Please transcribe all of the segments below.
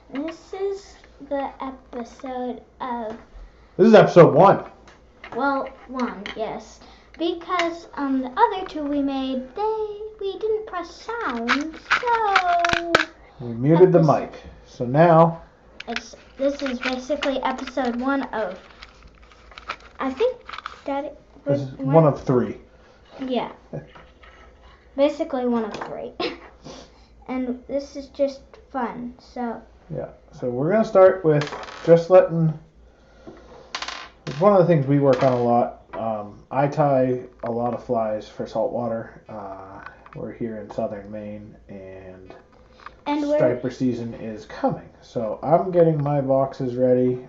This is the episode of... This is episode 1. Well, 1, yes. Because the other 2 we made, we didn't press sound, so... We muted the mic. So now... This is basically episode 1 of... I think, Daddy... This is 1 of 3. Yeah. Basically 1 of 3. And this is just fun, so... Yeah, so we're going to start with just letting... It's one of the things we work on a lot. I tie a lot of flies for saltwater. We're here in southern Maine, and striper season is coming. So I'm getting my boxes ready,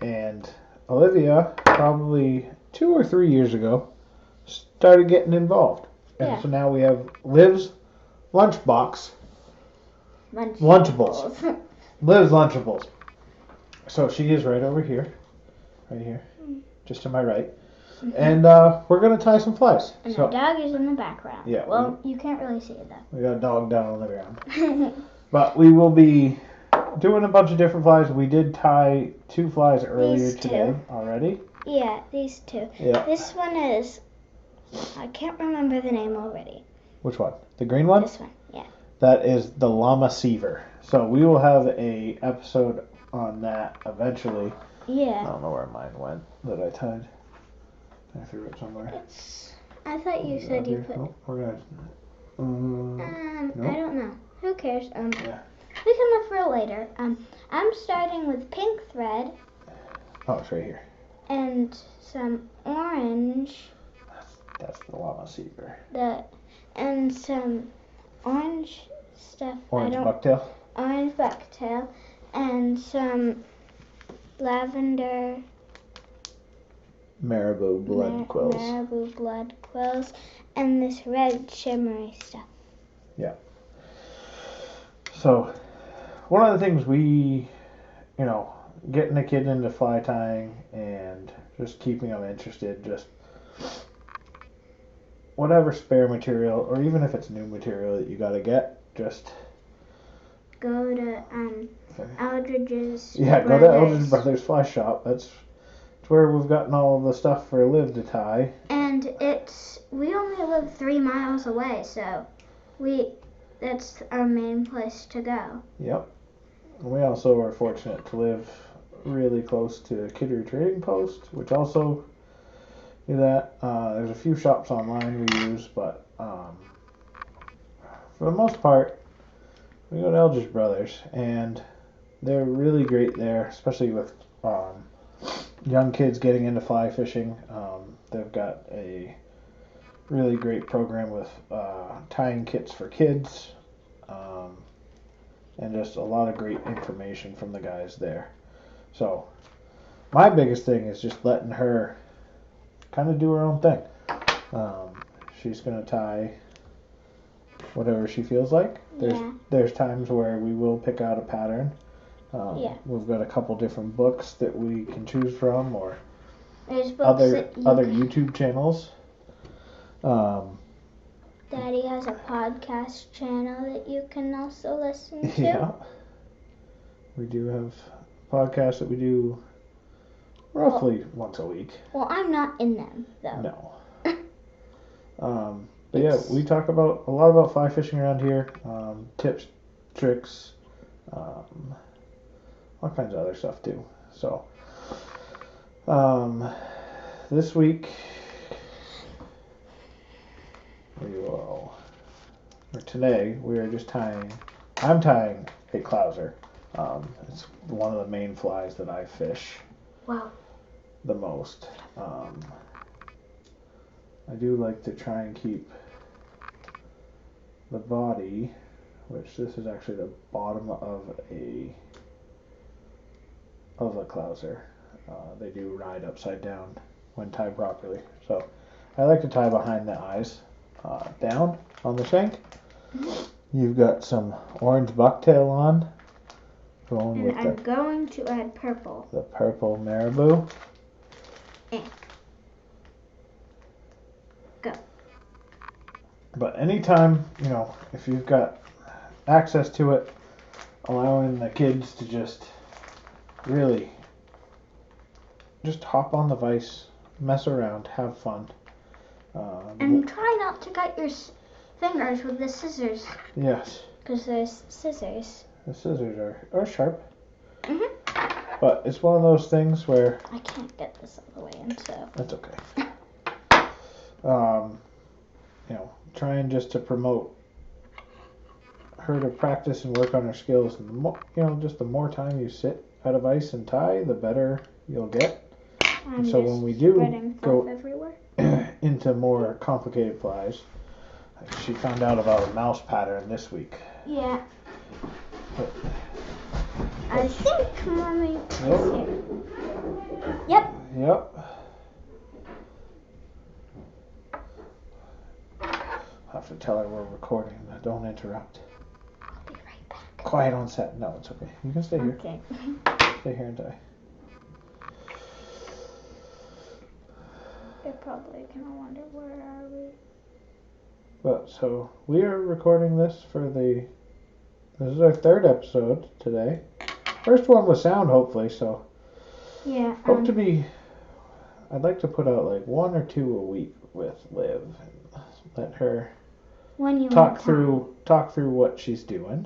and Olivia, probably 2 or 3 years ago, started getting involved. And so now we have Liv's lunchbox. Lunchables. Liv's Lunchables. So she is right over here. Right here. Just to my right. Mm-hmm. And we're going to tie some flies. And the dog is in the background. Yeah. Well, you can't really see it though. We got a dog down on the ground. But we will be doing a bunch of different flies. We did tie 2 flies earlier today already. Yeah, these 2. Yeah. This one is... I can't remember the name already. Which one? The green one? This one, yeah. That is the llama seaver. So we will have a episode on that eventually. Yeah. I don't know where mine went that I tied. I threw it somewhere. I thought you said you put... Oh, we're gonna... I don't know. Who cares? Yeah. We can look for it later. I'm starting with pink thread. Oh, it's right here. And some orange. That's the llama seaver. And some orange stuff. Orange bucktail? Orange bucktail. And some lavender... Marabou blood quills. Marabou blood quills. And this red shimmery stuff. Yeah. So, one of the things we, getting a kid into fly tying and just keeping them interested, just whatever spare material, or even if it's new material that you gotta get, just go to Eldridge's. Yeah, go to Eldridge Brothers Fly Shop. That's where we've gotten all of the stuff for Liv to tie. And we only live 3 miles away, so that's our main place to go. Yep. We also are fortunate to live really close to Kittery Trading Post, which also do that. There's a few shops online we use, but for the most part, we go to Eldridge Brothers, and they're really great there, especially with young kids getting into fly fishing. They've got a really great program with tying kits for kids, and just a lot of great information from the guys there. So my biggest thing is just letting her kind of do her own thing. She's going to tie whatever she feels like. There's times where we will pick out a pattern. We've got a couple different books that we can choose from, or other YouTube channels. Daddy has a podcast channel that you can also listen to. Yeah. We do have podcasts that we do roughly once a week. Well, I'm not in them, though. No. But yeah, we talk a lot about fly fishing around here. Tips, tricks, all kinds of other stuff too. So, this week today we are just tying. I'm tying a clouser. It's one of the main flies that I fish. Wow. The most. I do like to try and keep the body, which this is actually the bottom of a clouser. They do ride upside down when tied properly. So I like to tie behind the eyes, down on the shank. You've got some orange bucktail on. I'm going to add purple. The purple marabou. Go. But anytime, if you've got access to it, allowing the kids to just really just hop on the vise, mess around, have fun. And try not to cut your fingers with the scissors. Yes. Because there's scissors. The scissors are sharp. Mhm. But it's one of those things where I can't get this all the way in, so. that's okay. Trying just to promote her to practice and work on her skills, and the more, just the more time you sit at a vise and tie, the better you'll get. I'm so when we do go everywhere. into more complicated flies, she found out about a mouse pattern this week. Yeah. I think Mommy is here. Yep. Yep. I'll have to tell her we're recording. Don't interrupt. I'll be right back. Quiet on set. No, it's okay. You can stay here. Okay. Stay here and die. They're probably gonna wonder where are we. But so we are recording this for this is our third episode today. First one with sound, hopefully. So yeah. Hope to be. I'd like to put out like 1 or 2 a week with Liv and let her talk through what she's doing.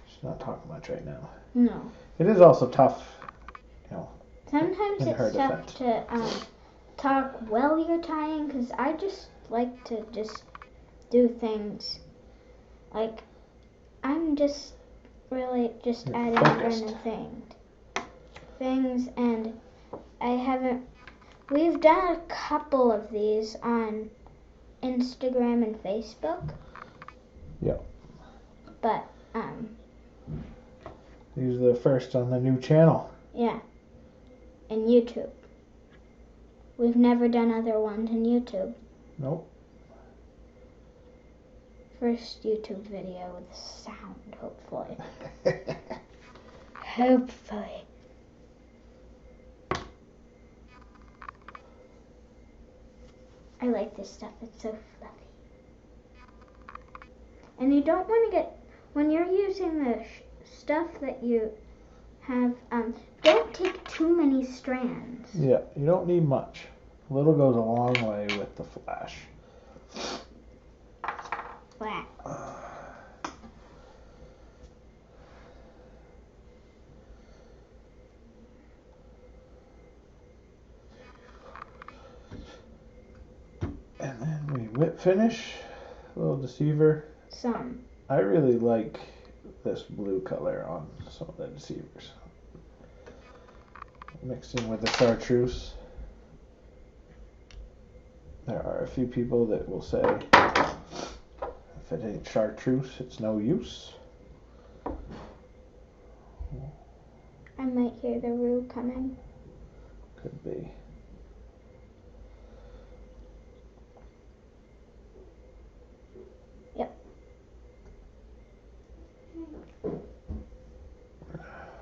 She's not talking much right now. No. It is also tough, Sometimes in her it's tough to talk while you're tying, because I just like to just do things. Like, I'm just really just You're adding focused. random things, and we've done a couple of these on Instagram and Facebook. Yep. But, These are the first on the new channel. yeah. And YouTube. We've never done other ones in YouTube. Nope. First YouTube video with sound, hopefully. Hopefully. I like this stuff. It's so fluffy. And you don't want to get, when you're using the stuff that you have, don't take too many strands. Yeah, you don't need much. A little goes a long way with the flash. Wow. And then we whip finish. A little deceiver. Some. I really like this blue color on some of the deceivers. Mixing with the chartreuse. There are a few people that will say, if it ain't chartreuse, it's no use. I might hear the roux coming. Could be. Yep.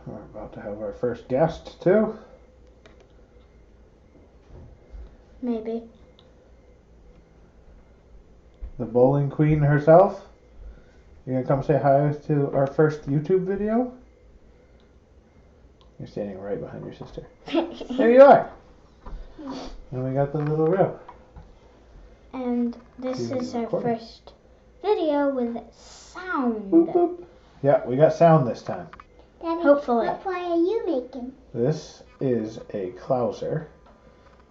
We're about to have our first guest, too. Maybe. The bowling queen herself. You gonna come say hi to our first YouTube video? You're standing right behind your sister. There you are. And we got the little row. And this She's is our recording. first video with sound. Boop, boop. Yeah, we got sound this time. Daddy, Hopefully. what pie are you making? This is a clouser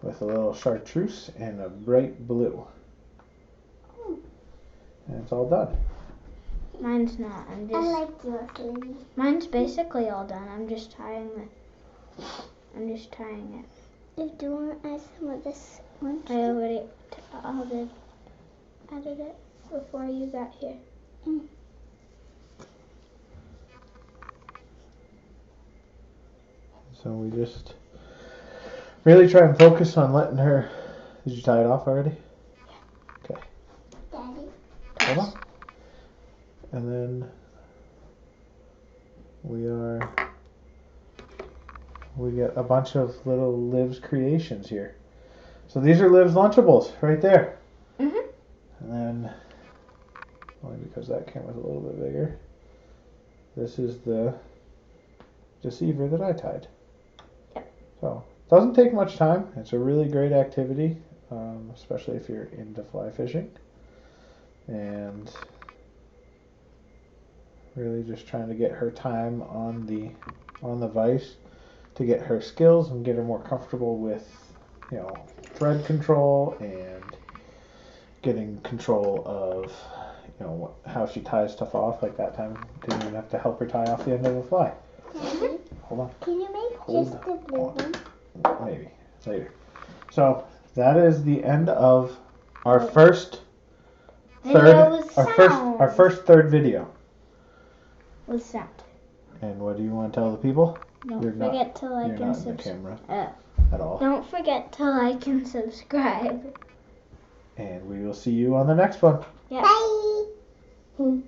with a little chartreuse and a bright blue. And it's all done. Mine's not. I like your food. Mine's basically all done. I'm just tying it. Do you want to add some of this one? I already added it before you got here. So we just really try and focus on letting her. Did you tie it off already? Okay. Daddy. Hold on. And then we get a bunch of little Liv's creations here. So these are Liv's Lunchables right there. Mhm. And then, only because that camera's a little bit bigger, this is the deceiver that I tied. Yep. So, doesn't take much time. It's a really great activity, especially if you're into fly fishing. And really just trying to get her time on the vise to get her skills and get her more comfortable with, thread control and getting control of, how she ties stuff off. Like that time, didn't even have to help her tie off the end of a fly. Daddy, Hold on. can you make Hold just the blue one? Maybe later. So that is the end of our first our first third video. With sound. And what do you want to tell the people? Don't forget to like You're and not in the subscribe. camera at all. Don't forget to like and subscribe. And we will see you on the next one. Yeah. Bye.